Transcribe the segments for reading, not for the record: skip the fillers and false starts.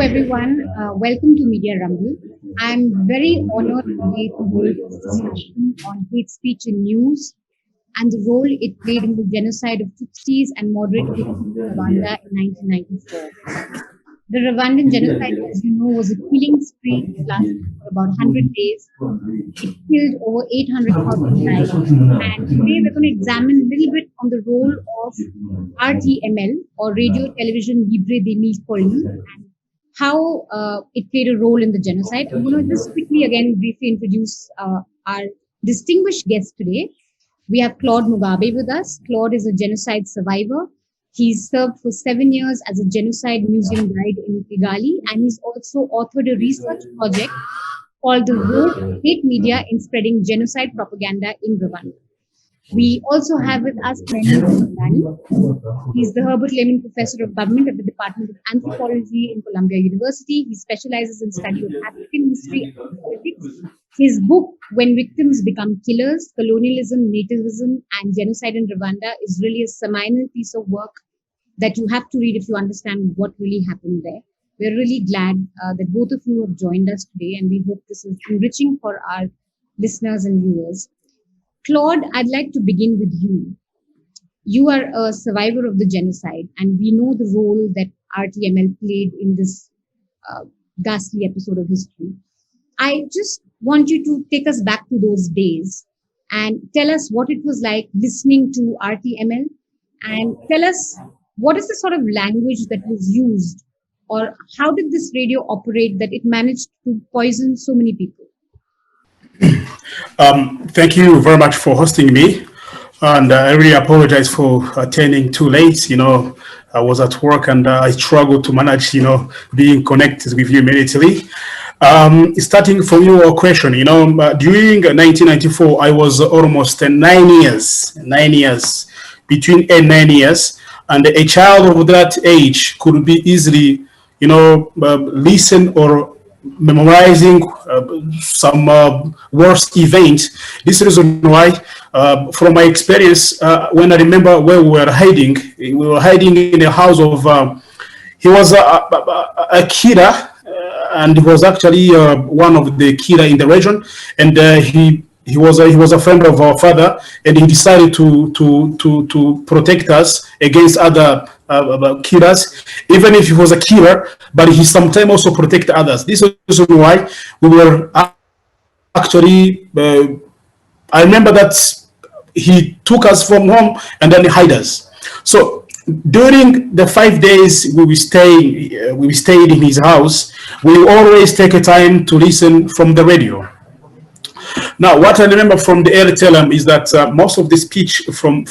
everyone. Welcome to Media Rumble. I'm very honored today to hold this discussion on hate speech in news and the role it played in the genocide of Tutsis and moderate Hutus in Rwanda in 1994. The Rwandan genocide, as you know, was a killing spree that lasted for about 100 days. It killed over 800,000 lives. And today we're going to examine a little bit on the role of RTML, or Radio Television Libre des Mille Collines, and how it played a role in the genocide. I'm going to just quickly again briefly introduce our distinguished guest today. We have Claude Mugabe with us. Claude is a genocide survivor. He's served for 7 years as a Genocide Museum guide in Kigali, and he's also authored a research project called The Role of Hate Media in Spreading Genocide Propaganda in Rwanda. We also have with us Mahmood Mamdani. He's the Herbert Lehman Professor of Government at the Department of Anthropology in Columbia University. He specializes in study of African history and politics. His book, When Victims Become Killers, Colonialism, Nativism and Genocide in Rwanda, is really a seminal piece of work that you have to read if you understand what really happened there. We're really glad that both of you have joined us today, and we hope this is enriching for our listeners and viewers. Claude, I'd like to begin with you. You are a survivor of the genocide, and we know the role that RTML played in this ghastly episode of history. I just want you to take us back to those days and tell us what it was like listening to RTML, and tell us what is the sort of language that was used, or how did this radio operate that it managed to poison so many people? Thank you very much for hosting me, and I really apologize for attending too late. I was at work and I struggled to manage, being connected with you immediately. Starting from your question, during 1994, I was almost 9 years, between 8 and 9 years, and a child of that age could be easily, listen or memorizing some worst event. This is the reason why, from my experience, when I remember where we were hiding in a house of, he was a killer, and he was actually one of the killer in the region, and he was a friend of our father, and he decided to protect us against other killers, even if he was a killer, but he sometimes also protect others. This is why we were actually, I remember that he took us from home and then he hid us. So during the 5 days we stayed in his house, we always take a time to listen from the radio. Now, what I remember from the RTLM is that most of the speech from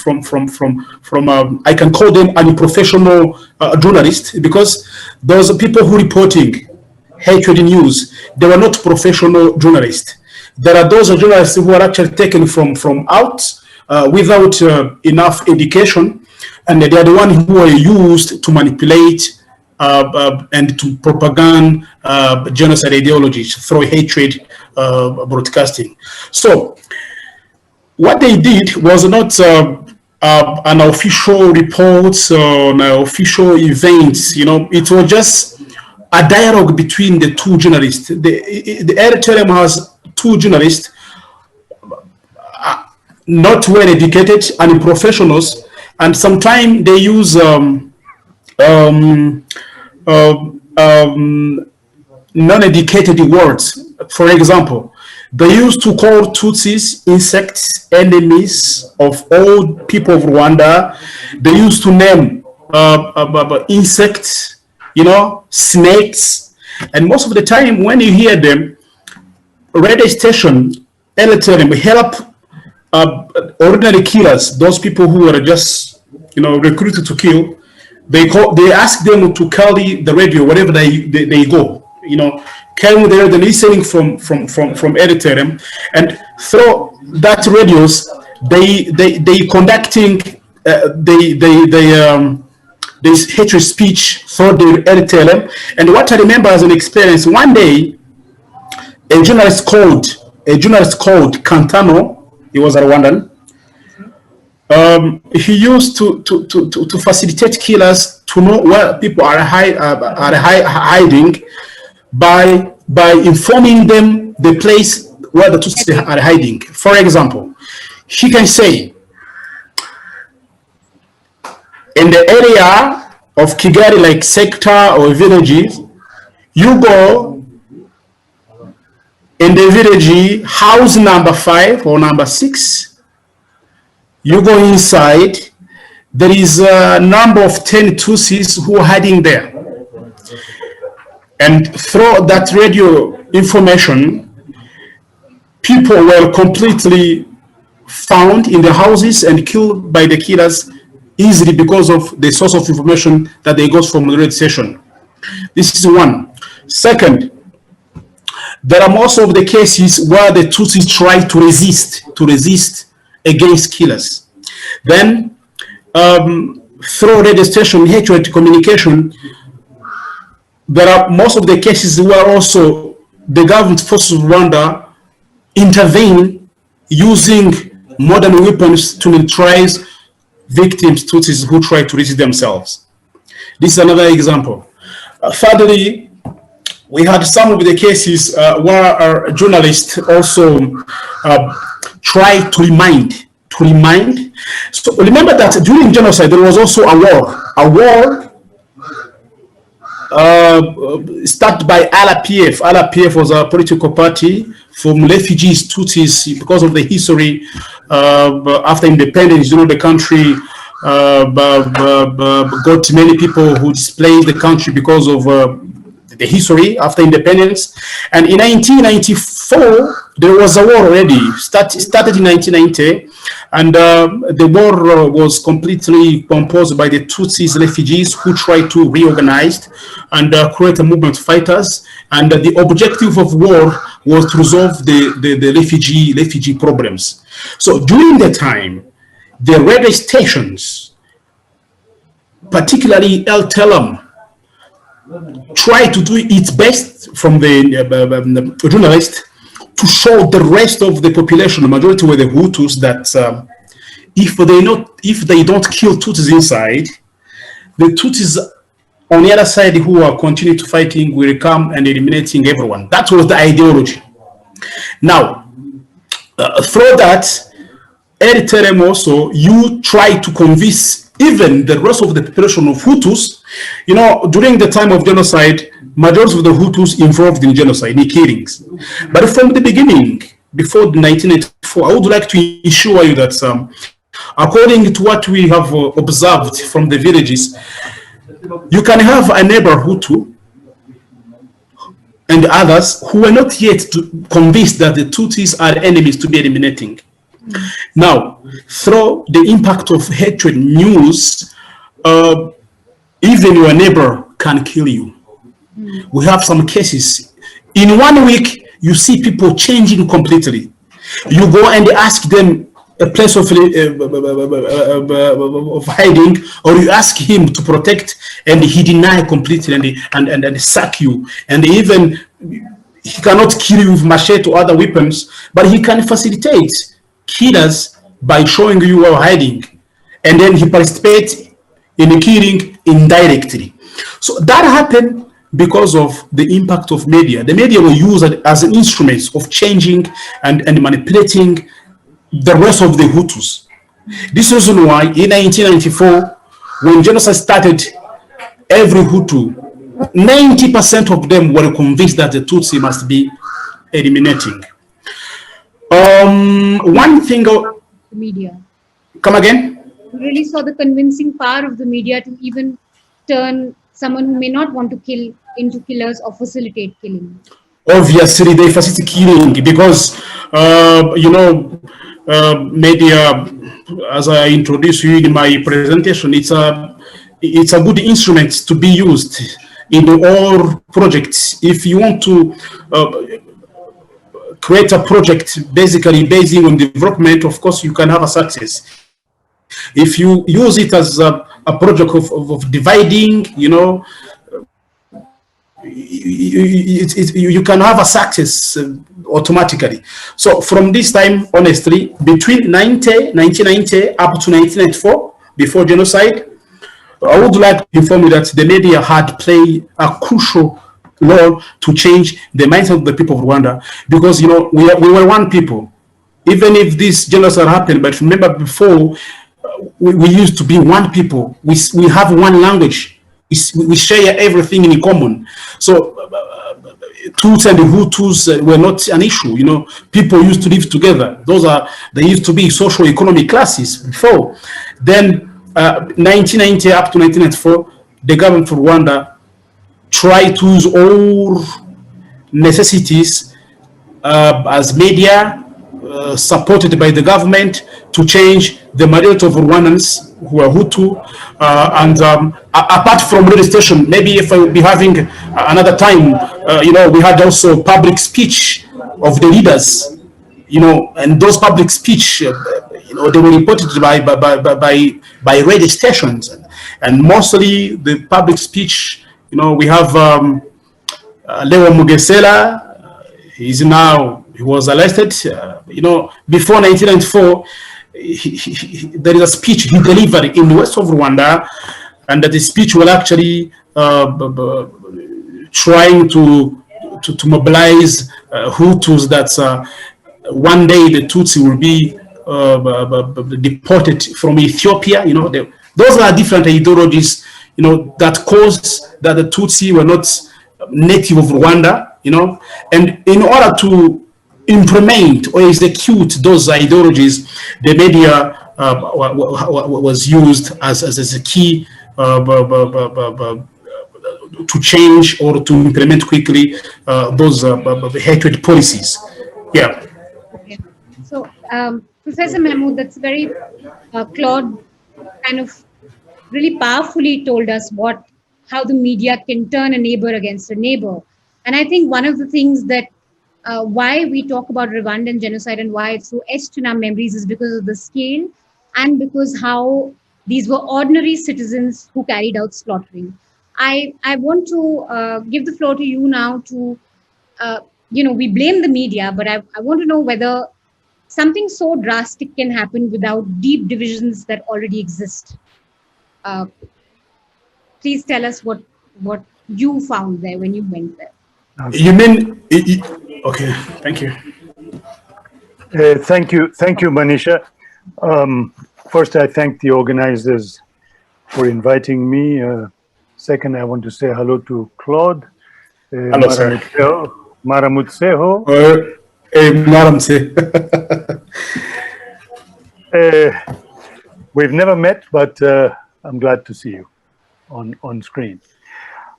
I can call them unprofessional journalists, because those people who reporting hatred news, they were not professional journalists. There are those journalists who are actually taken from out without enough education, and they are the ones who are used to manipulate and to propaganda genocide ideologies through hatred broadcasting. So what they did was not an official report on official events. It was just a dialogue between the two journalists. The RTLM has two journalists, not well educated and professionals, and sometimes they use non-educated words. For example, they used to call Tutsis insects, enemies of all people of Rwanda. They used to name insects, snakes, and most of the time when you hear them, radio station, RTLM help ordinary killers, those people who are just recruited to kill. They ask them to carry the radio wherever they go. Carrying the radio, listening from RTLM, and through that radios, they conducting this hatred speech through the RTLM. And what I remember as an experience, one day, a journalist called Cantano. He was a Rwandan. He used to facilitate killers to know where people are hiding by informing them the place where the Tutsis are hiding. For example, she can say, in the area of Kigali, like sector or villages, you go in the village, house number 5 or number 6, you go inside, there is a number of 10 Tutsis who are hiding there. And through that radio information, people were completely found in the houses and killed by the killers easily because of the source of information that they got from the radio station. This is one. Second, there are most of the cases where the Tutsis try to resist against killers. Then, through radio station hatred communication, there are most of the cases where also the government forces of Rwanda intervene using modern weapons to neutralize victims, Tutsis who try to resist themselves. This is another example. Thirdly, we had some of the cases where our journalists also try to remind. So remember that during genocide, there was also a war started by LPF. LPF was a political party from refugees, Tutsis, because of the history after independence. You know, the country got many people who displaced the country because of the history after independence. And in 1994, there was a war already, started in 1990, and the war was completely composed by the Tutsis refugees who tried to reorganize and create a movement of fighters. And the objective of war was to resolve the refugee problems. So during the time, the radio stations, particularly El Telam, try to do its best from the journalists to show the rest of the population, the majority were the Hutus, that if they don't kill Tutsis inside, the Tutsis on the other side who are continuing to fighting will come and eliminating everyone. That was the ideology. Now, through that, Eritrea also, you try to convince even the rest of the population of Hutus. You know, during the time of genocide, majority of the Hutus involved in genocide, in killings. But from the beginning, before 1984, I would like to assure you that according to what we have observed from the villages, you can have a neighbor Hutu and others who were not yet convinced that the Tutsis are enemies to be eliminating. Now, through the impact of hatred news, even your neighbor can kill you. We have some cases. In 1 week, you see people changing completely. You go and ask them a place of hiding, or you ask him to protect, and he deny completely and sack you. And even he cannot kill you with machete or other weapons, but he can facilitate killers by showing you where hiding, and then he participates in the killing indirectly. So that happened because of the impact of media. The media were used as an instrument of changing and manipulating the rest of the Hutus. This is why in 1994, when genocide started, every Hutu, 90% of them were convinced that the Tutsi must be eliminating. One thing. The media. Come again? You really saw the convincing power of the media to even turn someone who may not want to kill into killers or facilitate killing. Obviously, they facilitate killing because, media, as I introduced you in my presentation, it's a good instrument to be used in all projects. If you want to create a project basically based on development, of course, you can have a success. If you use it as a project of dividing, you can have a success automatically. So from this time, honestly, between 1990 up to 1994, before genocide, I would like to inform you that the media had played a crucial role to change the mindset of the people of Rwanda, because we were one people. Even if this genocide happened, but remember before, we used to be one people. We have one language. We share everything in common. So Tuts and the Hutus were not an issue. People used to live together. They used to be social economic classes before. Then 1990 up to 1994, the government of Rwanda tried to use all necessities as media, supported by the government, to change the majority of Rwandans who are Hutu. And apart from radio station, maybe if I will be having another time, we had also public speech of the leaders, and those public speech, they were reported by radio stations, and mostly the public speech, we have Leo Mugesela. He was arrested. Before 1994, there is a speech he delivered in the west of Rwanda, and that the speech was actually trying to mobilize Hutus that one day the Tutsi will be deported from Ethiopia. Those are different ideologies, that caused that the Tutsi were not native of Rwanda, and in order to implement or execute those ideologies, the media was used as a key to change or to implement quickly those hatred policies. Yeah. Okay. So, Professor Mahmood, that's very Claude kind of really powerfully told us how the media can turn a neighbor against a neighbor. And I think one of the things that why we talk about Rwandan genocide and why it's so etched in our memories is because of the scale and because how these were ordinary citizens who carried out slaughtering. I want to give the floor to you now to, we blame the media, but I want to know whether something so drastic can happen without deep divisions that already exist. Uh, please tell us what you found there when you went there. You mean? Okay, thank you. Thank you, Manisha. First, I thank the organizers for inviting me. Second, I want to say hello to Claude. Hello, sir. Maramutseho. We've never met, but I'm glad to see you on screen.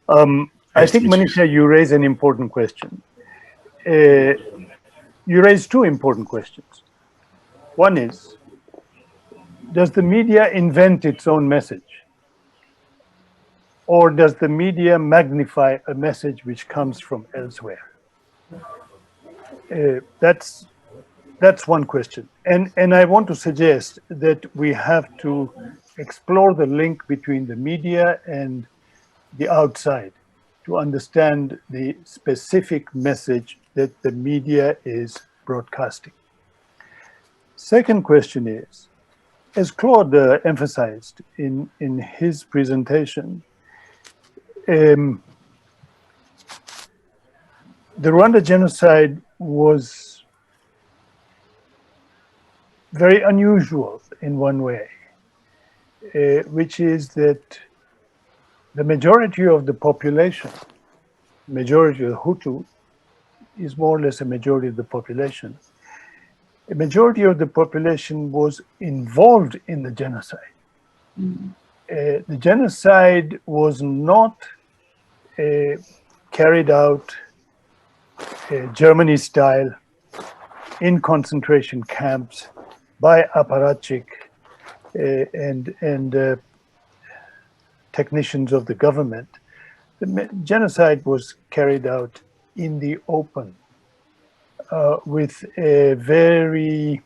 I think, Manisha, you raise an important question. You raise two important questions. One is, does the media invent its own message? Or does the media magnify a message which comes from elsewhere? That's one question. And I want to suggest that we have to explore the link between the media and the outside to understand the specific message that the media is broadcasting. Second question is, as Claude emphasized in his presentation, the Rwanda genocide was very unusual in one way, which is that the majority of the population, majority of the Hutu, is more or less a majority of the population. A majority of the population was involved in the genocide. Mm-hmm. The genocide was not carried out Germany style in concentration camps by apparatchik and technicians of the government. The genocide was carried out in the open with a very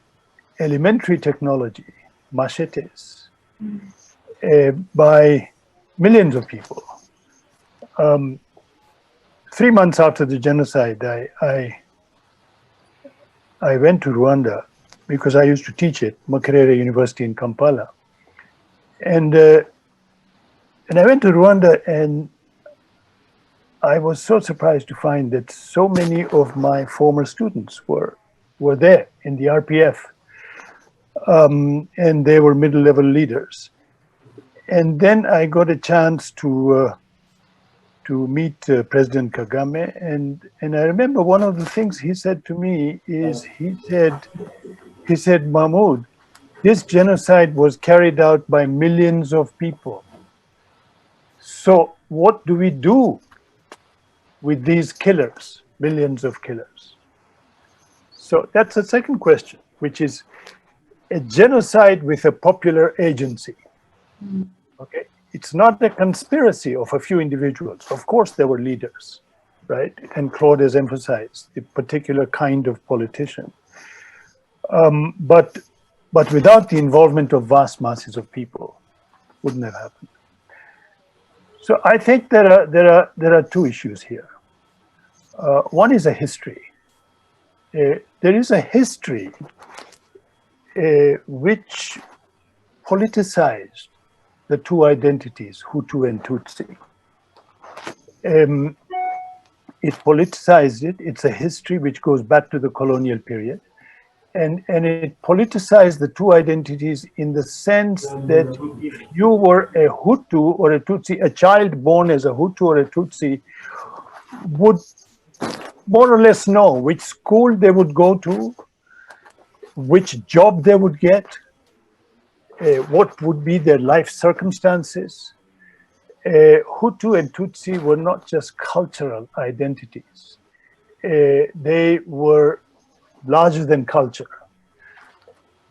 elementary technology, machetes, by millions of people. 3 months after the genocide, I went to Rwanda because I used to teach at Makerere University in Kampala. And And I went to Rwanda, and I was so surprised to find that so many of my former students were there in the RPF, and they were middle-level leaders. And then I got a chance to meet President Kagame, and I remember one of the things he said to me is he said, Mahmood, this genocide was carried out by millions of people. So what do we do with these killers, millions of killers? So that's the second question, which is a genocide with a popular agency. Okay, it's not a conspiracy of a few individuals. Of course, there were leaders, right? And Claude has emphasized the particular kind of politician. But without the involvement of vast masses of people, wouldn't have happened. So I think there are two issues here. One is a history. There is a history which politicized the two identities, Hutu and Tutsi. It politicized it. It's a history which goes back to the colonial period. And it politicized the two identities in the sense that if you were a Hutu or a Tutsi, a child born as a Hutu or a Tutsi would more or less know which school they would go to, which job they would get, what would be their life circumstances. Hutu and Tutsi were not just cultural identities. They were larger than culture.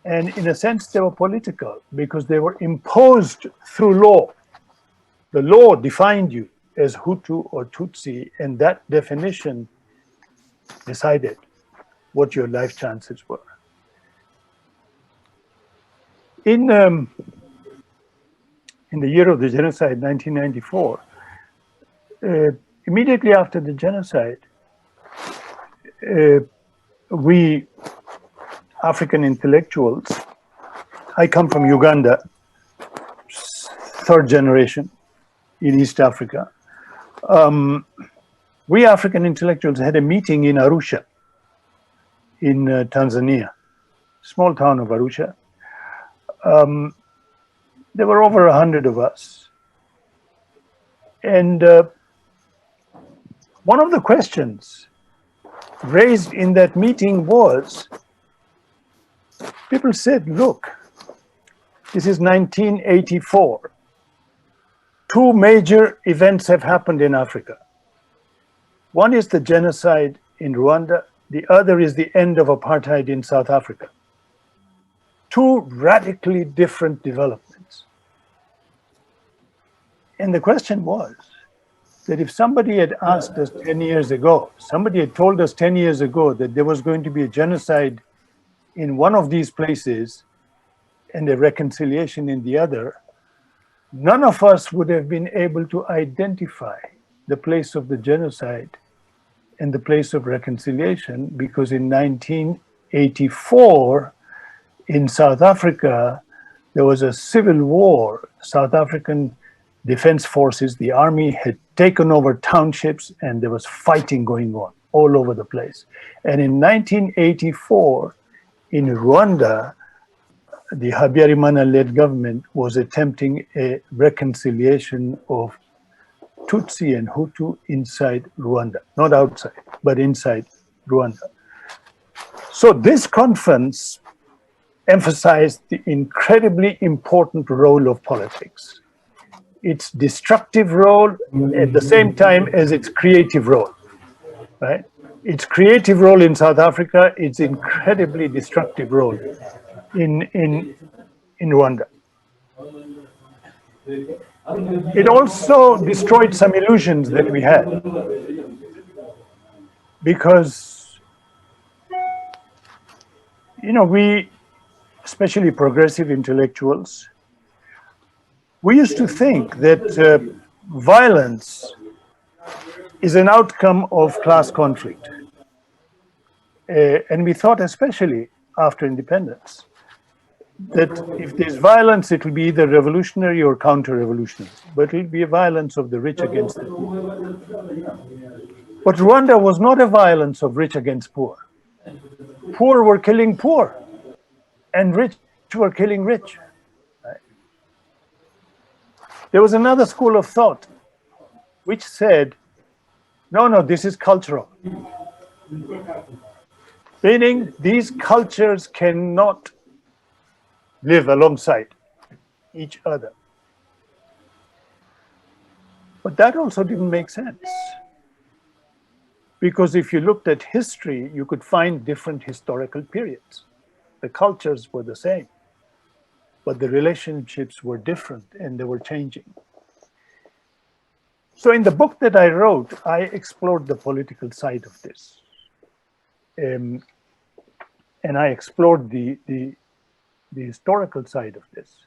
And in a sense, they were political because they were imposed through law. The law defined you as Hutu or Tutsi, and that definition decided what your life chances were. In the year of the genocide, 1994, immediately after the genocide, we African intellectuals, I come from Uganda, third generation in East Africa. We African intellectuals had a meeting in Arusha, in Tanzania, small town of Arusha. There were over 100 of us. And one of the questions raised in that meeting was, people said, look, this is 1984. Two major events have happened in Africa. One is the genocide in Rwanda. The other is the end of apartheid in South Africa. Two radically different developments. And the question was that if somebody had asked us 10 years ago, somebody had told us 10 years ago that there was going to be a genocide in one of these places and a reconciliation in the other, none of us would have been able to identify the place of the genocide and the place of reconciliation, because in 1984 in South Africa, there was a civil war. South African Defense Forces, the army, had taken over townships, and there was fighting going on all over the place. And in 1984, in Rwanda, the Habyarimana-led government was attempting a reconciliation of Tutsi and Hutu inside Rwanda, not outside, but inside Rwanda. So this conference emphasized the incredibly important role of politics, its destructive role at the same time as its creative role, right? Its creative role in South Africa, its incredibly destructive role in Rwanda. It also destroyed some illusions that we had, because, you know, we, especially progressive intellectuals, we used to think that violence is an outcome of class conflict. And we thought, especially after independence, that if there's violence, it will be either revolutionary or counter-revolutionary, but it will be a violence of the rich against the poor. But Rwanda was not a violence of rich against poor. Poor were killing poor, and rich were killing rich. Right? There was another school of thought which said, no, this is cultural. Meaning these cultures cannot live alongside each other. But that also didn't make sense. Because if you looked at history, you could find different historical periods. The cultures were the same, but the relationships were different and they were changing. So in the book that I wrote, I explored the political side of this. And I explored the historical side of this.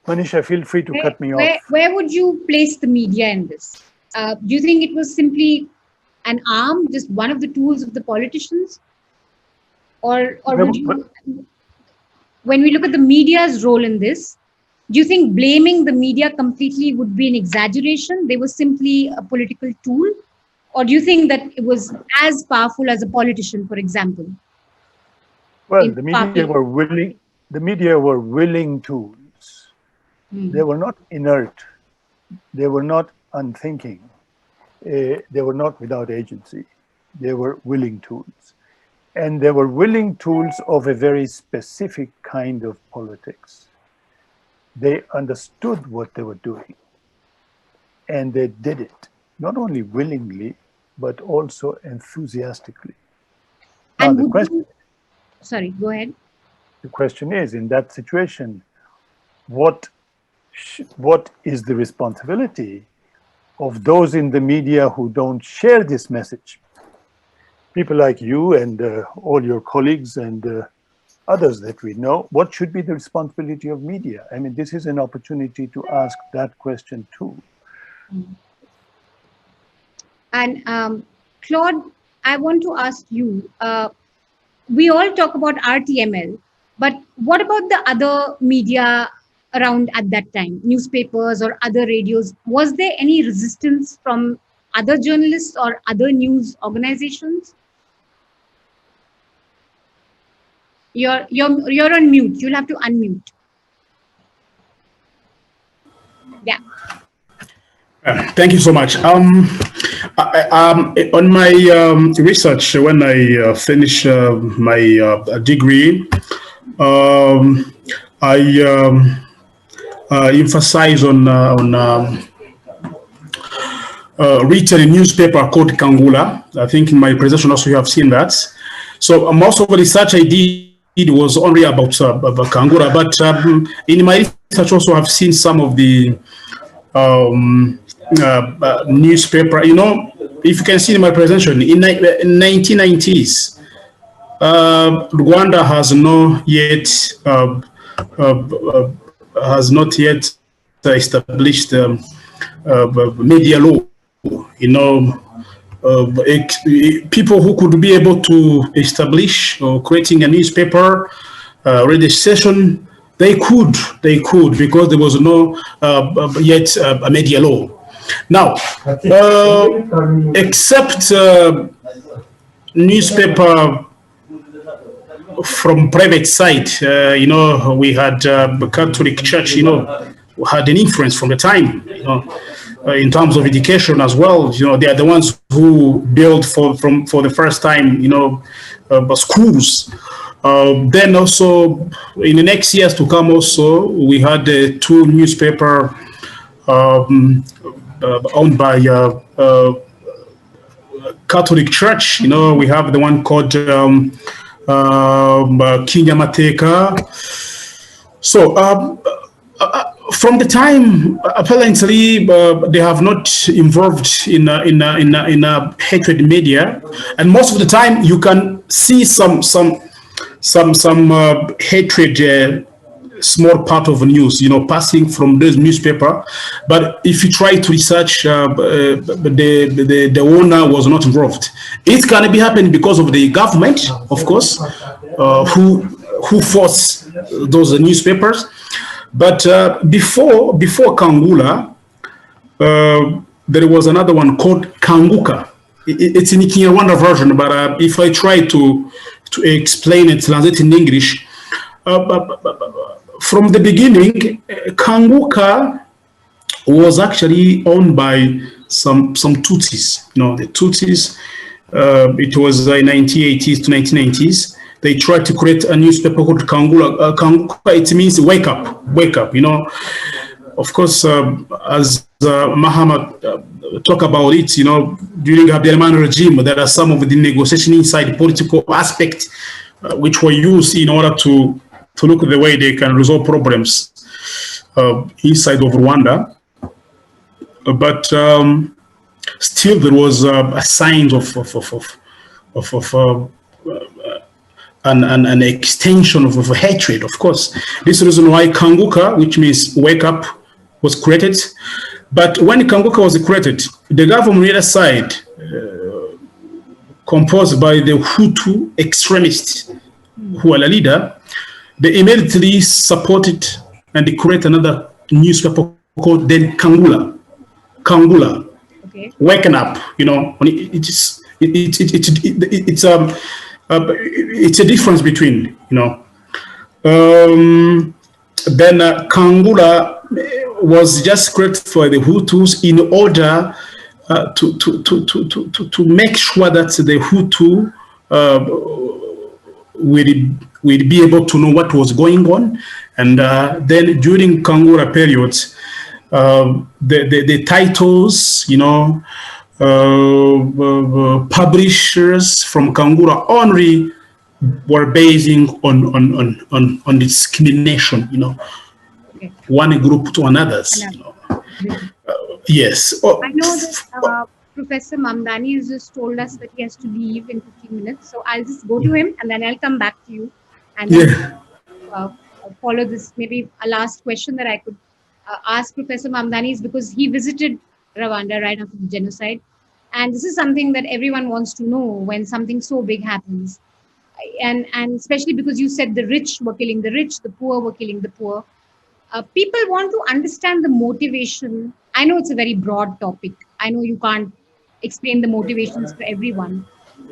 Manisha, feel free to cut me off. Where would you place the media in this? Do you think it was simply an arm, just one of the tools of the politicians? Or would you, when we look at the media's role in this, do you think blaming the media completely would be an exaggeration? They were simply a political tool? Or do you think that it was as powerful as a politician, for example? Well, the media were willing tools. They were not inert. They were not unthinking. They were not without agency. They were willing tools. And they were willing tools of a very specific kind of politics. They understood what they were doing. And they did it, not only willingly, but also enthusiastically. Now, And sorry, go ahead. The question is, in that situation, what is the responsibility of those in the media who don't share this message? People like you and all your colleagues and others that we know, what should be the responsibility of media? I mean, this is an opportunity to ask that question too. And Claude, I want to ask you, we all talk about RTML, but what about the other media around at that time, newspapers or other radios? Was there any resistance from other journalists or other news organizations? You're on mute. You'll have to unmute. Yeah. Thank you so much. On my research, when I finished my degree, I emphasize on written a newspaper called Kangula. I think in my presentation also you have seen that. So most of the research I did was only about Kangula, but in my research also I've seen some of the newspaper. You know, if you can see in my presentation, in 1990s, Rwanda has not yet established media law. You know, people who could be able to establish or creating a newspaper, radio station, they could because there was no yet a media law. Now, except newspaper from private side, you know, we had Catholic Church, you know, had an influence from the time, you know, in terms of education as well. You know, they are the ones who built for the first time, you know, schools. Then also in the next years to come, also we had two newspaper owned by Catholic Church. You know, we have the one called Kinyamateka. So from the time, apparently, they have not involved in a hatred media, and most of the time you can see some hatred. Small part of news, you know, passing from those newspaper, but if you try to research, the owner was not involved. It can be happening because of the government, of course, who who forced those newspapers. But before Kangula, there was another one called Kanguka. It's in Kinyarwanda version, but if I try to explain it, translate in English, from the beginning, Kanguka was actually owned by some Tutsis. You know, the Tutsis. It was in 1980s to 1990s. They tried to create a newspaper called Kangula. Kanguka, it means wake up, wake up. You know, of course, as Muhammad talk about it, you know, during Abdelrahman regime, there are some of the negotiation inside the political aspect which were used in order to look at the way they can resolve problems inside of Rwanda. But still, there was a sign of an extension of hatred. Of course, this is the reason why Kanguka, which means wake up, was created. But when Kanguka was created, the government on the other side, composed by the Hutu extremists who are the leader, they immediately supported and they created another newspaper called then Kangula. Kangula, Okay. waking up. You know, it's a difference between, you know. Then Kangula was just created for the Hutus in order to make sure that the Hutu will be able to know what was going on. And then during Kangura periods, the titles, you know, publishers from Kangura only were basing on discrimination, you know, Okay. one group to another. You know. Yes. I know that Professor Mamdani has just told us that he has to leave in 15 minutes. So I'll just go to him and then I'll come back to you. And Yeah. follow this. Maybe a last question that I could ask Professor Mamdani is because he visited Rwanda right after the genocide. And this is something that everyone wants to know when something so big happens. And especially because you said the rich were killing the rich, the poor were killing the poor. People want to understand the motivation. I know it's a very broad topic. I know you can't explain the motivations for everyone.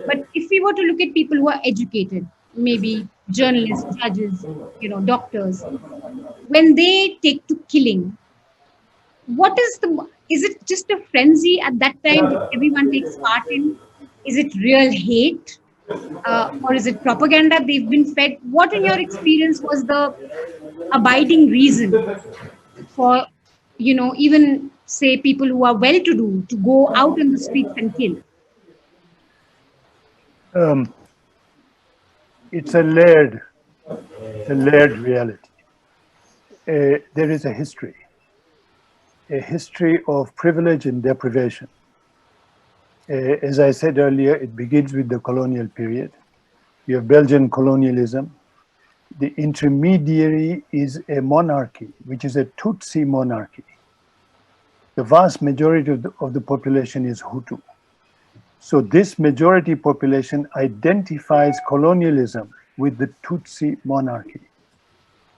But if we were to look at people who are educated, maybe journalists, judges, you know, doctors, when they take to killing, is it just a frenzy at that time that everyone takes part in? Is it real hate? Or is it propaganda they've been fed? What, in your experience, was the abiding reason for, you know, even say people who are well-to-do to go out in the streets and kill? It's a layered reality. There is a history of privilege and deprivation. As I said earlier, it begins with the colonial period. You have Belgian colonialism. The intermediary is a monarchy, which is a Tutsi monarchy. The vast majority of the population is Hutu. So this majority population identifies colonialism with the Tutsi monarchy.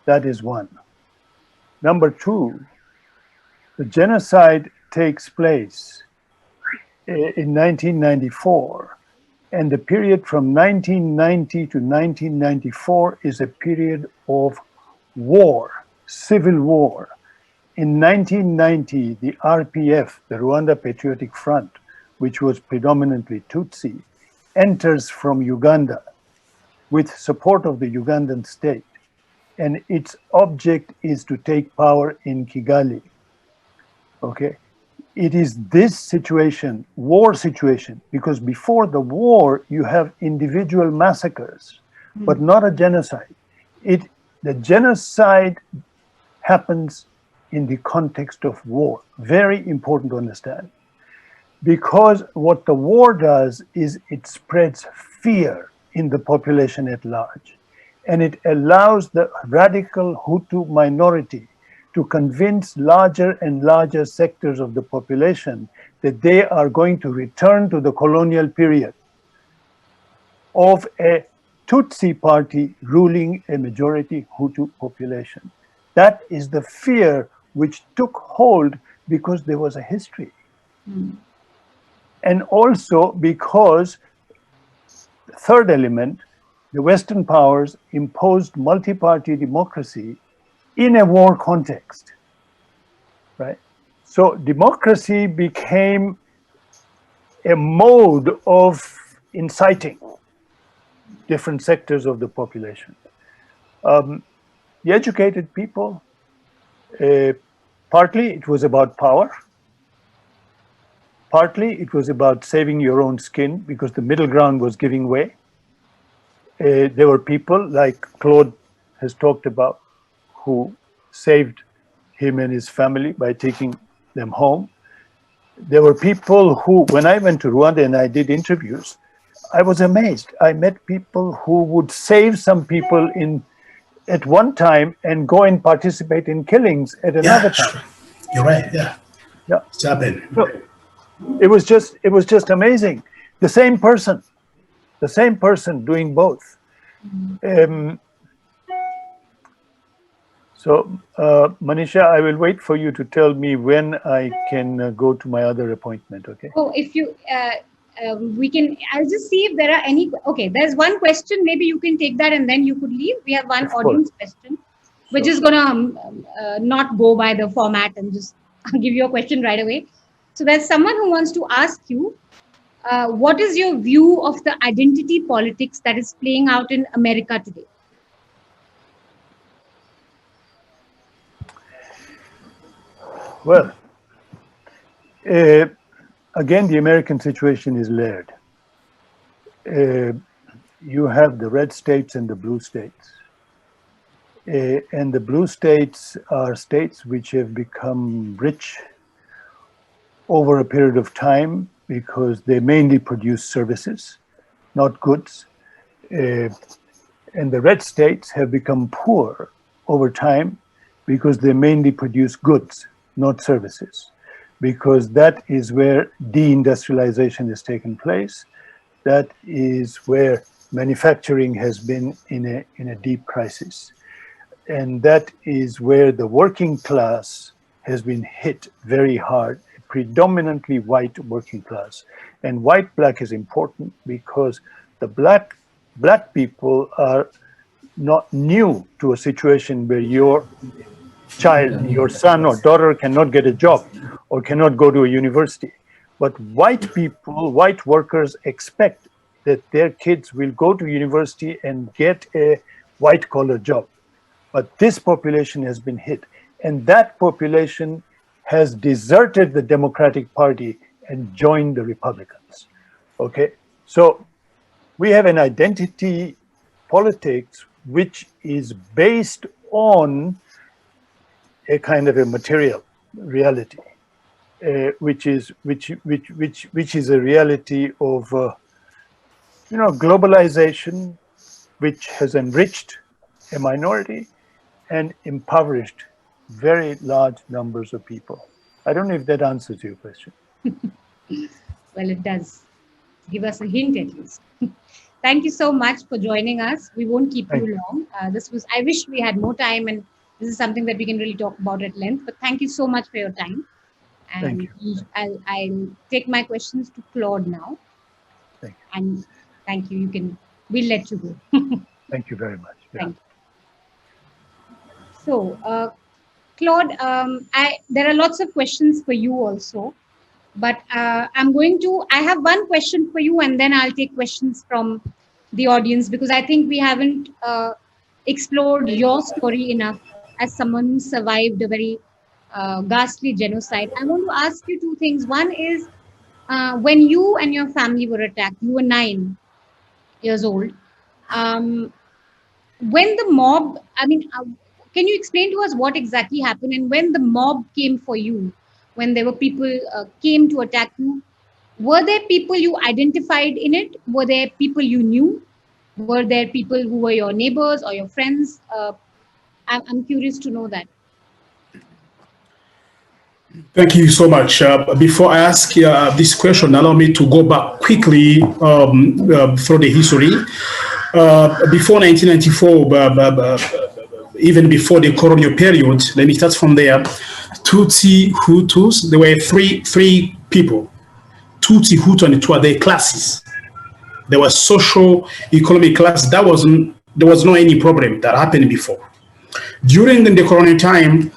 That is one. Number two, the genocide takes place in 1994, and the period from 1990 to 1994 is a period of war, civil war. In 1990, the RPF, the Rwanda Patriotic Front, which was predominantly Tutsi, enters from Uganda with support of the Ugandan state, and its object is to take power in Kigali. Okay, it is this situation, war situation, because before the war you have individual massacres, but not a genocide. The genocide happens in the context of war. Very important to understand. Because what the war does is it spreads fear in the population at large. And it allows the radical Hutu minority to convince larger and larger sectors of the population that they are going to return to the colonial period of a Tutsi party ruling a majority Hutu population. That is the fear which took hold because there was a history. And also because, third element, the Western powers imposed multi-party democracy in a war context, right? So democracy became a mode of inciting different sectors of the population. The educated people, partly it was about power, partly it was about saving your own skin because the middle ground was giving way. There were people like Claude has talked about who saved him and his family by taking them home. There were people who, when I went to Rwanda and I did interviews, I was amazed. I met people who would save some people at one time and go and participate in killings at another time. Sure. You're right. Yeah. It's happened. So it was just amazing. The same person doing both. Manisha, I will wait for you to tell me when I can go to my other appointment, okay? Oh, if you, we can, I'll just see if there are any, okay, there's one question, maybe you can take that and then you could leave. We have one audience question, which is gonna not go by the format and just give you a question right away. So there's someone who wants to ask you, what is your view of the identity politics that is playing out in America today? Well, again, the American situation is layered. You have the red states and the blue states. And the blue states are states which have become rich over a period of time because they mainly produce services, not goods. And the red states have become poor over time because they mainly produce goods, not services, because that is where deindustrialization has taken place. That is where manufacturing has been in a deep crisis. And that is where the working class has been hit very hard, predominantly white working class. And white-black is important because the black people are not new to a situation where your child, your son or daughter cannot get a job or cannot go to a university. But white people, white workers expect that their kids will go to university and get a white-collar job. But this population has been hit, and that population has deserted the Democratic Party and joined the Republicans. Okay, so we have an identity politics which is based on a kind of a material reality, which is a reality of globalization, which has enriched a minority and impoverished very large numbers of people. I don't know if that answers your question. Well, it does. Give us a hint at least. Thank you so much for joining us. We won't keep you long. I wish we had more time, and this is something that we can really talk about at length, but thank you so much for your time. And thank you. I'll take my questions to Claude now. Thank you. And thank you. We'll let you go. Thank you very much. Yeah. Thank you. So, Claude, there are lots of questions for you also, but I have one question for you, and then I'll take questions from the audience, because I think we haven't explored your story enough as someone who survived a very ghastly genocide. I want to ask you two things. One is, when you and your family were attacked, you were 9 years old. When the mob, can you explain to us what exactly happened? And when the mob came for you, when there were people came to attack you, were there people you identified in it? Were there people you knew? Were there people who were your neighbors or your friends? I'm curious to know that. Thank you so much. Before I ask this question, allow me to go back quickly through the history. before 1994, even before the colonial period, let me start from there. Tutsi, Hutus, there were three people. Tutsi, Hutu, and Twa, they classes. There was social, economic class. There was no any problem that happened before. During the colonial time,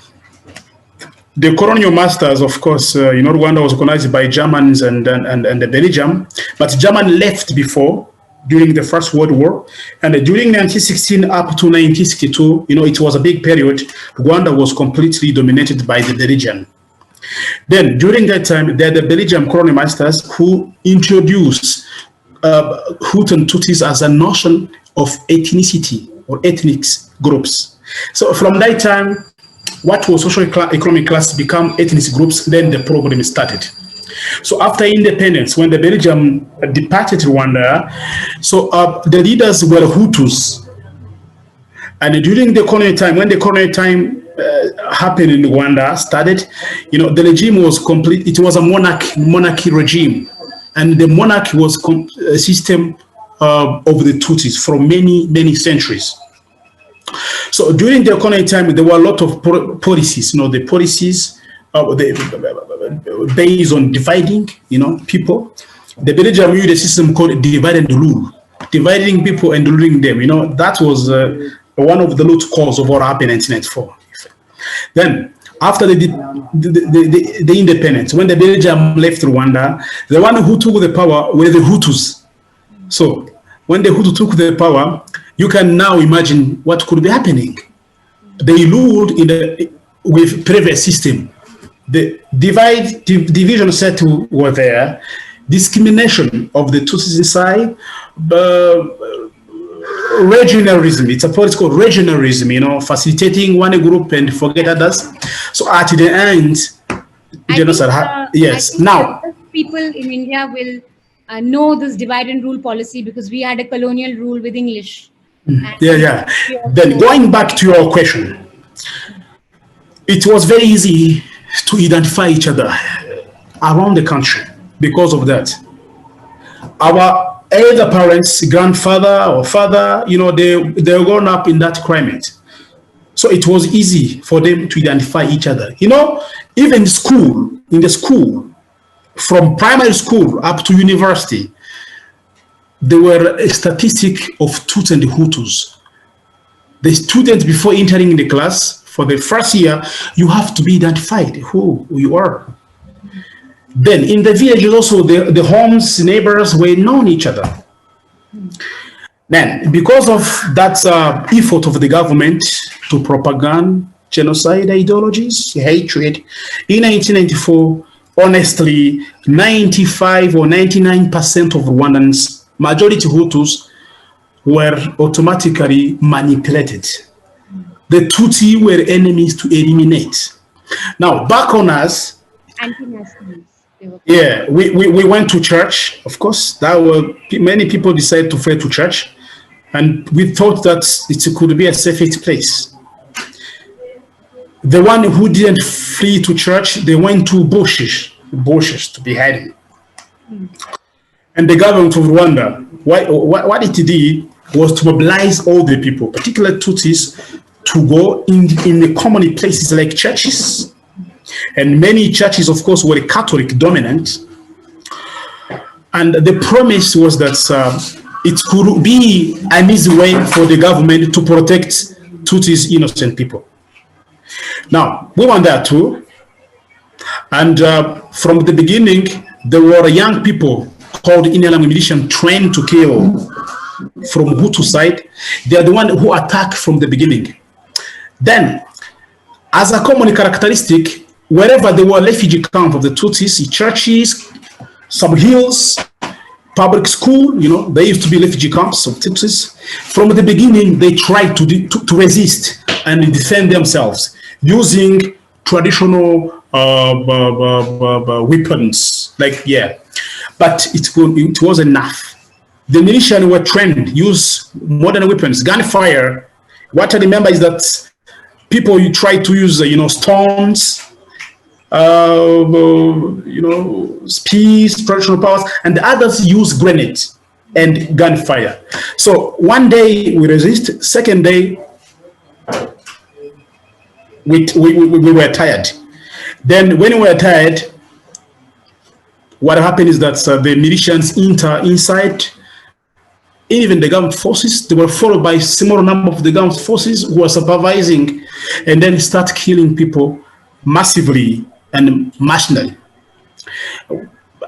the colonial masters, of course, Rwanda was colonized by Germans and the Belgium, but German left before, during the First World War, and during 1916 up to 1962, it was a big period. Rwanda was completely dominated by the Belgian. Then, during that time, there are the Belgian colonial masters who introduced Hutu and Tutsis as a notion of ethnicity or ethnic groups. So from that time, what was social economic class become ethnic groups, then the problem started. So after independence, when the Belgium departed Rwanda, so the leaders were Hutus. And during the colonial time, when the colonial time happened in Rwanda, started, the regime was complete. It was a monarchy regime. And the monarchy was a system of the Tutsis for many, many centuries. So during the colonial time, there were a lot of policies. The policies based on dividing, people. The Belgium used a system called divide and rule, dividing people and ruling them. That was one of the root cause of what happened in 1994. Then, after the independence, when the Belgium left Rwanda, the one who took the power were the Hutus. So, when the Hutu took the power, you can now imagine what could be happening. They ruled with previous system. The division set were there, discrimination of the Tutsis inside, regionalism. It's a political regionalism, facilitating one group and forget others. So at the end, genocide. Yes. Now, people in India will know this divide and rule policy because we had a colonial rule with English. Yeah. Then going back to your question, it was very easy to identify each other around the country because of that. Our elder parents, grandfather or father, they were grown up in that climate. So it was easy for them to identify each other. Even in the school, from primary school up to university, there were a statistic of Tutsis and Hutus. The students, before entering the class, for the first year, you have to be identified who you are. Then in the villages also, the homes, neighbors were known each other. Then, because of that effort of the government to propagate genocide ideologies, hatred, in 1994, honestly, 95 or 99% of Rwandans, majority Hutus, were automatically manipulated. The Tutsi were enemies to eliminate. Now, back on us, anti-nationalists. Yeah, we went to church, of course. Many people decided to flee to church, and we thought that it could be a safe place. The one who didn't flee to church, they went to bushes to be hiding. And the government of Rwanda, what it did was to mobilize all the people, particularly Tutsis, to go in the common places like churches. And many churches, of course, were Catholic dominant. And the promise was that it could be an easy way for the government to protect Tutsis innocent people. Now, we went there too. And from the beginning, there were young people called Inyalangu militia trained to kill from Hutu side. They are the one who attack from the beginning. Then, as a common characteristic, wherever there were refugee camp of the Tutsis, churches, some hills, public school, there used to be refugee camps of Tutsis. From the beginning, they tried to resist and defend themselves using traditional weapons, but it wasn't enough. The militia were trained, use modern weapons, gunfire. What I remember is that people try to use, stones, spears, traditional powers, and the others use grenades. and gunfire. So one day we resist, second day we were tired. Then when we were tired, what happened is that the militias enter inside, even the government forces, they were followed by a similar number of the government forces who were supervising, and then start killing people massively and machinery.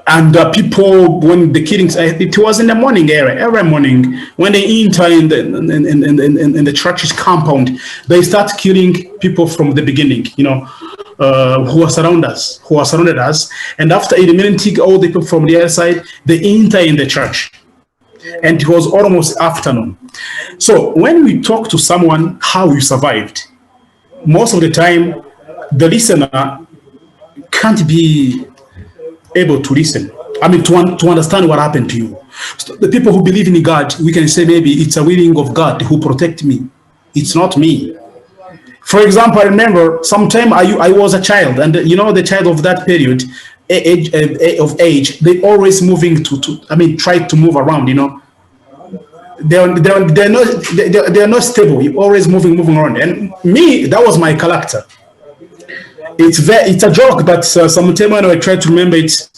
And people, when the killings, it was in the morning area, every morning, when they enter in the church's compound, they start killing people from the beginning, who are surrounded us. And after eliminating all the people from the other side, they enter in the church. And it was almost afternoon. So when we talk to someone how you survived, most of the time, the listener can't be able to listen. I mean, to understand what happened to you. So the people who believe in God, we can say maybe it's a willing of God who protect me. It's not me. For example, I remember sometime I was a child, and the child of that period, age, they always moving try to move around. They're not stable. You're always moving around. And me, that was my character. It's a joke, but sometimes when I try to remember it,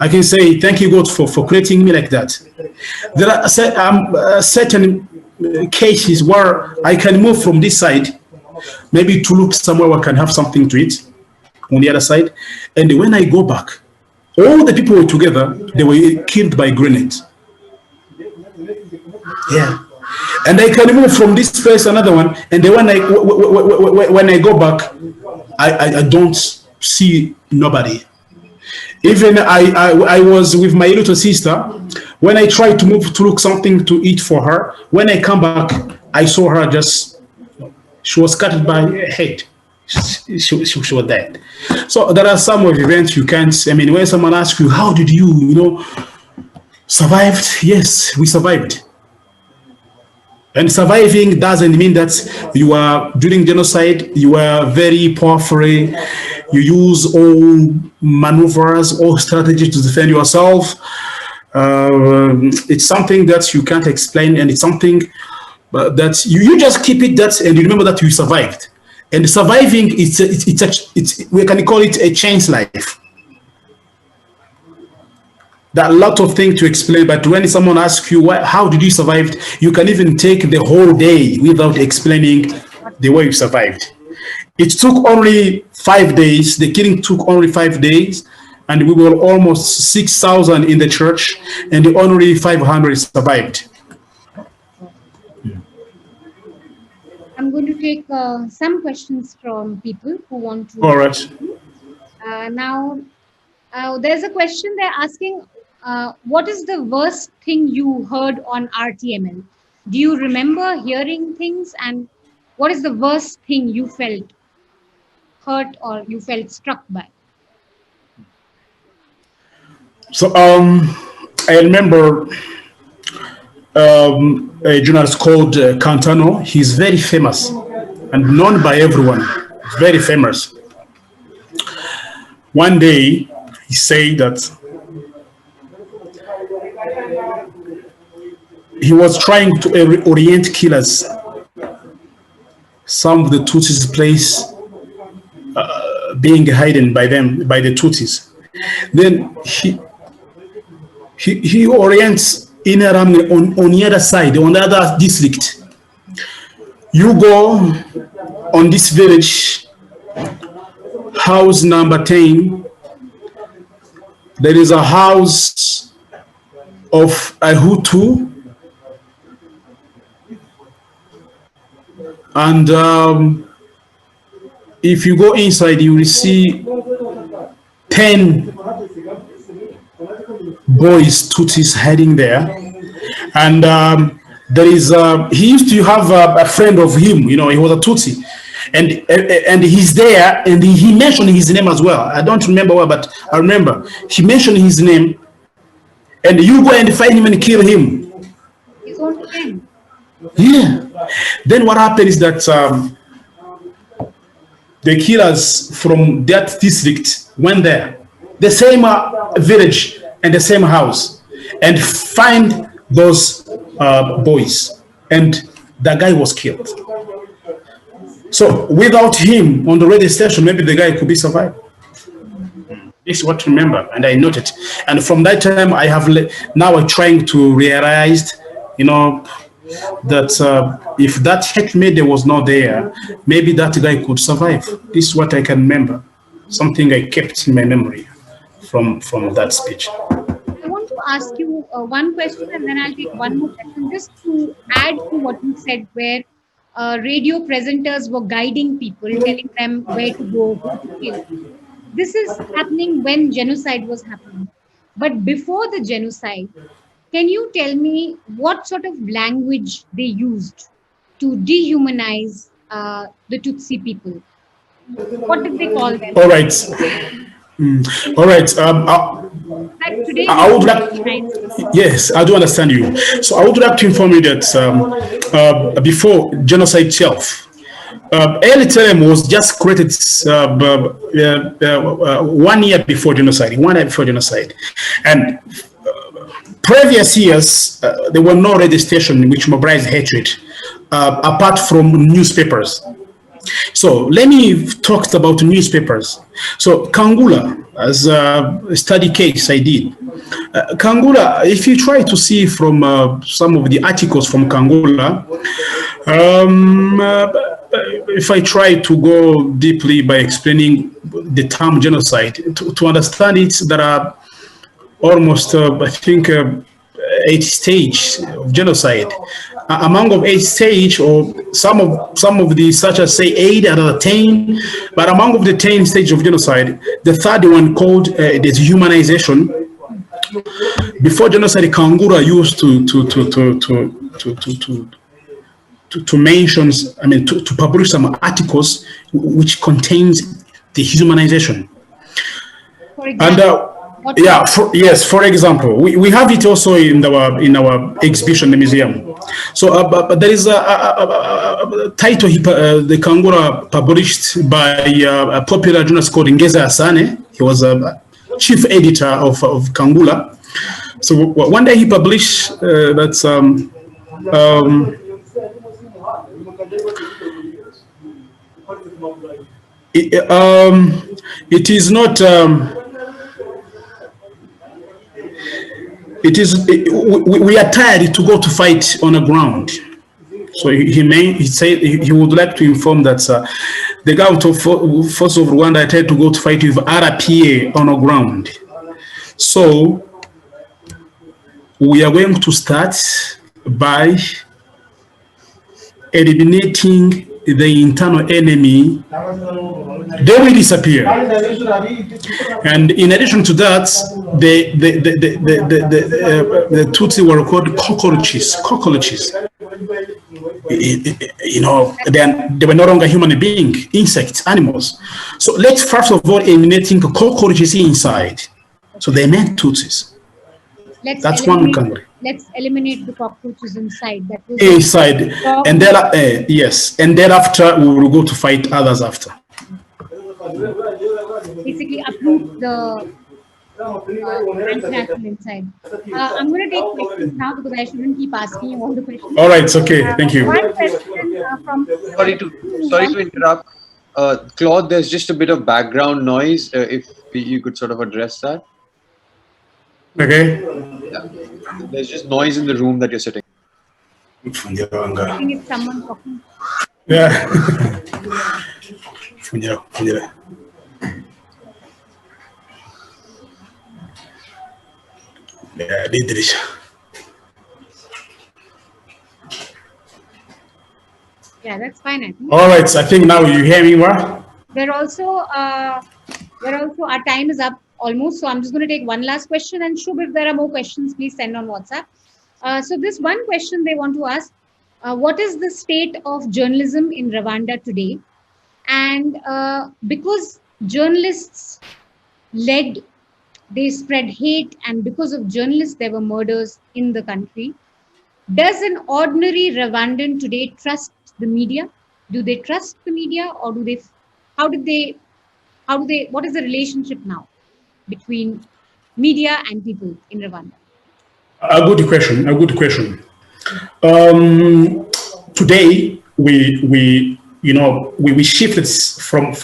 I can say thank you God for creating me like that. There are certain cases where I can move from this side, maybe to look somewhere where I can have something to eat on the other side, and when I go back, all the people were together, they were killed by grenades. Yeah. And I can move from this place to another one, and then when I go back, I don't see nobody. Even I was with my little sister. When I tried to move to look something to eat for her, when I come back, I saw her she was cut by head. She was dead. So there are some of events you can't. I mean, when someone asks you, how did you survived? Yes, we survived. And surviving doesn't mean that you are during genocide, you are very powerful, you use all maneuvers, all strategies to defend yourself. It's something that you can't explain, and it's something that you just keep it that, and you remember that you survived. And surviving, we can call it a chance life. There are a lot of things to explain, but when someone asks you, how did you survive, you can even take the whole day without explaining the way you survived. It took only 5 days. The killing took only 5 days, and we were almost 6,000 in the church, and only 500 survived. I'm going to take some questions from people who want to. All right. Now, there's a question they're asking. What is the worst thing you heard on RTML? Do you remember hearing things, and what is the worst thing you felt hurt or you felt struck by? So I remember a journalist called Cantano. He's very famous and known by everyone, very famous. One day he said that he was trying to orient killers. Some of the Tutsis' place being hidden by the Tutsis. Then he orients Inner Ramle on the other side, on the other district. You go on this village, house number 10. There is a house of a Hutu. And if you go inside, you will see 10 boys, Tutsis, hiding there. And there is, he used to have a friend of him, he was a Tutsi. And he's there, and he mentioned his name as well. I don't remember well, but I remember. He mentioned his name, and you go and find him and kill him. His own friend. Yeah. Then what happened is that the killers from that district went there, the same village and the same house, and find those boys, and the guy was killed. So without him on the radio station, maybe the guy could be survived. This is what to remember, and I noted. And from that time, I have now I'm trying to realize, that if that hate media was not there, maybe that guy could survive. This is what I can remember. Something I kept in my memory from that speech. I want to ask you one question, and then I'll take one more question just to add to what you said, where radio presenters were guiding people, telling them where to go, who to kill. This is happening when genocide was happening. But before the genocide, can you tell me what sort of language they used to dehumanize the Tutsi people? What did they call them? All right. All right. Like today, I would like, yes, I do understand you. So I would like to inform you that before genocide itself, LTLM was just created 1 year before genocide, 1 year before genocide. And previous years, there were no radio station which mobilized hatred, apart from newspapers. So let me talk about newspapers. So Kangula, as a study case I did, Kangula, if you try to see from some of the articles from Kangula, if I try to go deeply by explaining the term genocide, to understand it, there are almost, I think, 8 stages of genocide. Among of 8 stages, or some of the, such as say 8 out of 10, but among of the 10 stages of genocide, the third one called dehumanization. Before genocide, Kangura used to mention, I mean, to publish some articles which contains dehumanization. For example, and yes, for example, we have it also in our exhibition in the museum. So, but there is a title the Kangura published by a popular journalist called Ngeza Asane. He was a chief editor of Kangula. So one day he published that it is not. We are tired to go to fight on the ground. So he said he would like to inform that the guy of force of Rwanda tried to go to fight with RPA on the ground. So we are going to start by eliminating the internal enemy. They will disappear. And in addition to that, the Tutsi were called cockroaches. They were no longer human beings, insects, animals. So let's first of all eliminating cockroaches inside. So they meant Tutsis. That's one country. Let's eliminate the cockroaches inside. That was inside, and then yes, and thereafter we will go to fight others after. Basically, uproot the international inside. I'm going to take questions now because I shouldn't keep asking you all the questions. All right, it's okay. Thank you. One question from. Sorry to interrupt, Claude. There's just a bit of background noise. If you could sort of address that. Okay. Yeah. There's just noise in the room that you're sitting. I think it's someone talking. Yeah. Yeah, that's fine. I think. All right. So I think now you hear me, what? We're also our time is up almost. So I'm just going to take one last question. And Shubh, if there are more questions, please send on WhatsApp. So this one question they want to ask, what is the state of journalism in Rwanda today? And because journalists they spread hate, and because of journalists, there were murders in the country. Does an ordinary Rwandan today trust the media? Do they trust the media, or what is the relationship now between media and people in Rwanda? A good question. A good question. Today we shifted from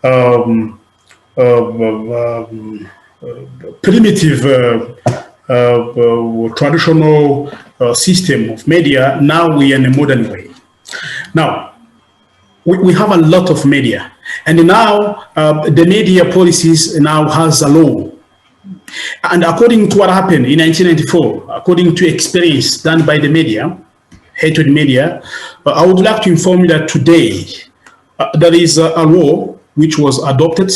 um, primitive traditional system of media. Now we are in a modern way. Now we have a lot of media, and now the media policies now has a law. And according to what happened in 1994, according to experience done by the media, hatred media, I would like to inform you that today there is a law which was adopted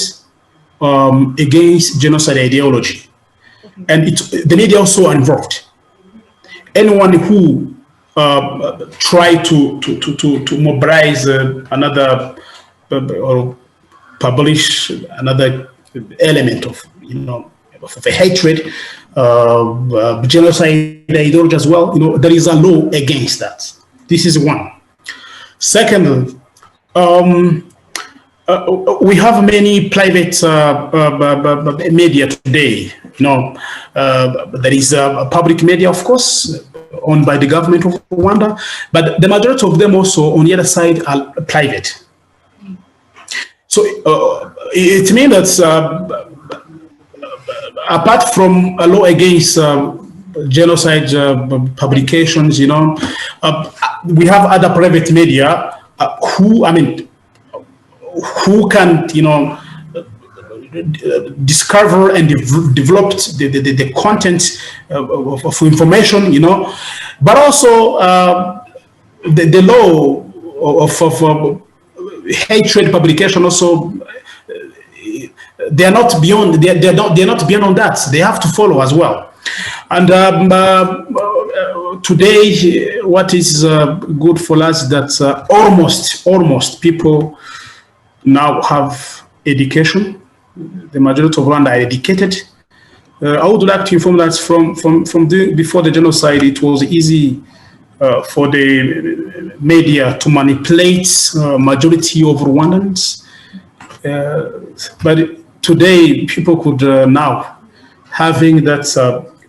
against genocide ideology. And the media also involved. Anyone who try to mobilize another or publish another element of of a hatred, genocide ideology as well, there is a law against that. This is one. Second, we have many private media today. There is a public media, of course, owned by the government of Rwanda, but the majority of them also on the other side are private. So it means that apart from a law against genocide publications, we have other private media who can, discover and develop the content of information, but also the law of hatred publication also. They are not beyond. They're not beyond that. They have to follow as well. And today, what is good for us that almost people now have education. The majority of Rwanda are educated. I would like to inform that before the genocide, it was easy for the media to manipulate majority of Rwandans. But today, people could now having that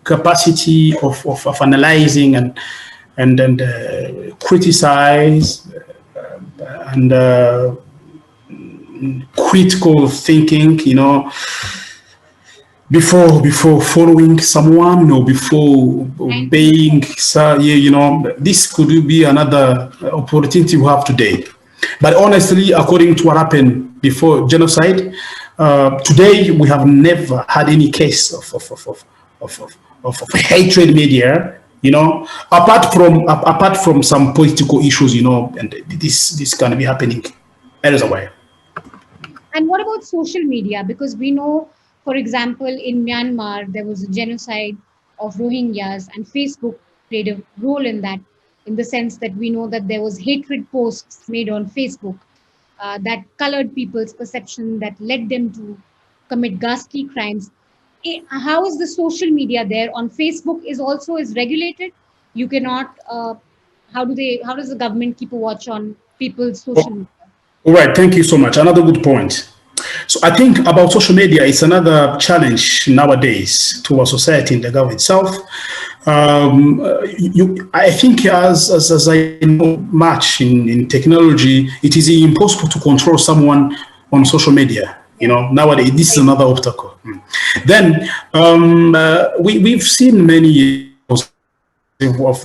capacity of analyzing and criticize and critical thinking, before following someone or before obeying. This could be another opportunity we have today. But honestly, according to what happened before genocide, today we have never had any case of hatred media, apart from some political issues, and this can be happening elsewhere. And what about social media? Because we know, for example, in Myanmar, there was a genocide of Rohingyas, and Facebook played a role in that, in the sense that we know that there was hatred posts made on Facebook that colored people's perception, that led them to commit ghastly crimes. How is the social media there on Facebook is regulated? You cannot, how does the government keep a watch on people's social media? All right, thank you so much. Another good point. So I think about social media, it's another challenge nowadays to our society and the government itself. I think as I know much in technology, it is impossible to control someone on social media. Nowadays, this is another obstacle. Then we've seen many of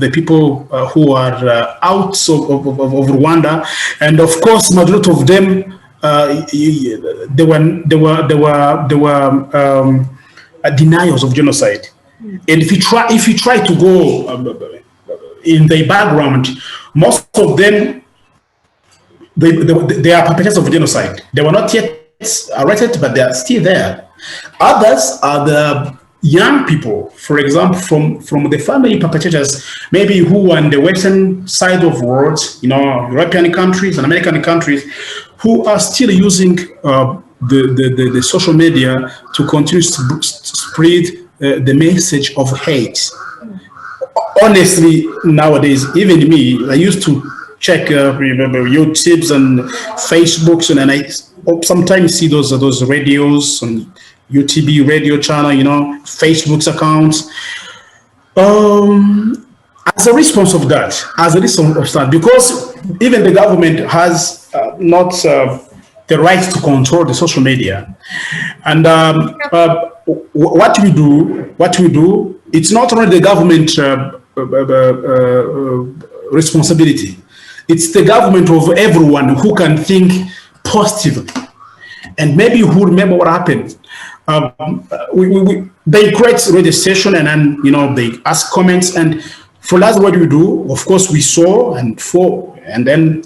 the people who are out of Rwanda, and of course, majority of them they were denials of genocide. And if you try to go in the background, most of them they are perpetrators of genocide. They were not yet arrested, but they are still there. Others are the young people, for example, from the family perpetrators, maybe who are on the western side of the world, European countries and American countries, who are still using the social media to continue to spread the message of hate. Honestly, nowadays, even me, I used to check YouTubes and Facebooks, and I sometimes see those radios and UTB radio channel, Facebook's accounts. As a response of that, because even the government has not the right to control the social media, and what we do, it's not only the government responsibility. It's the government of everyone who can think positively, and maybe who remember what happened. They create radio station, and then they ask comments, and for that, what we do, of course, we saw and then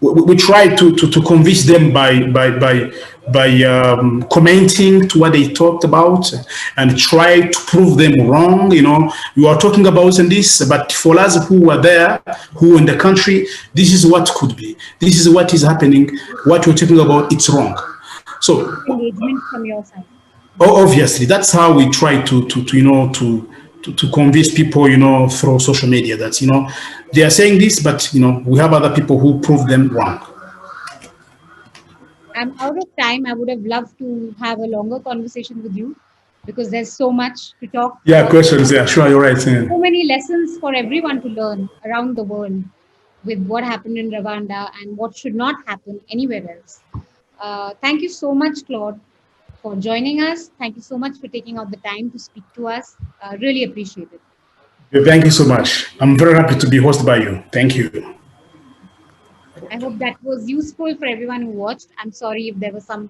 we try to convince them by commenting to what they talked about, and try to prove them wrong. You are talking about this, but for us who are there, who in the country, this is what could be. This is what is happening. What you're talking about, it's wrong. So engagement from your side. Obviously, that's how we try to convince people, through social media that, they are saying this, but, we have other people who prove them wrong. I'm out of time. I would have loved to have a longer conversation with you because there's so much to talk. Yeah, questions. Yeah, sure, you're right. Yeah. So many lessons for everyone to learn around the world with what happened in Rwanda and what should not happen anywhere else. Thank you so much, Claude, for joining us. Thank you so much for taking out the time to speak to us. Really appreciate it. Thank you so much. I'm very happy to be hosted by you. Thank you. I hope that was useful for everyone who watched. I'm sorry if there were some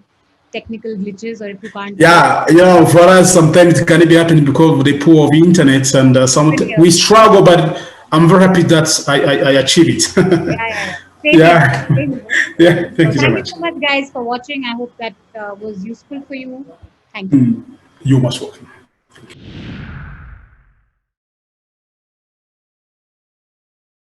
technical glitches or if you can't. Yeah, for us, sometimes it can be happening because of the poor of internet, and we struggle, but I'm very happy that I achieve it. Yeah. Yeah, thank you so much. Thank you so much, guys, for watching. I hope that was useful for you. Thank you. You're most welcome.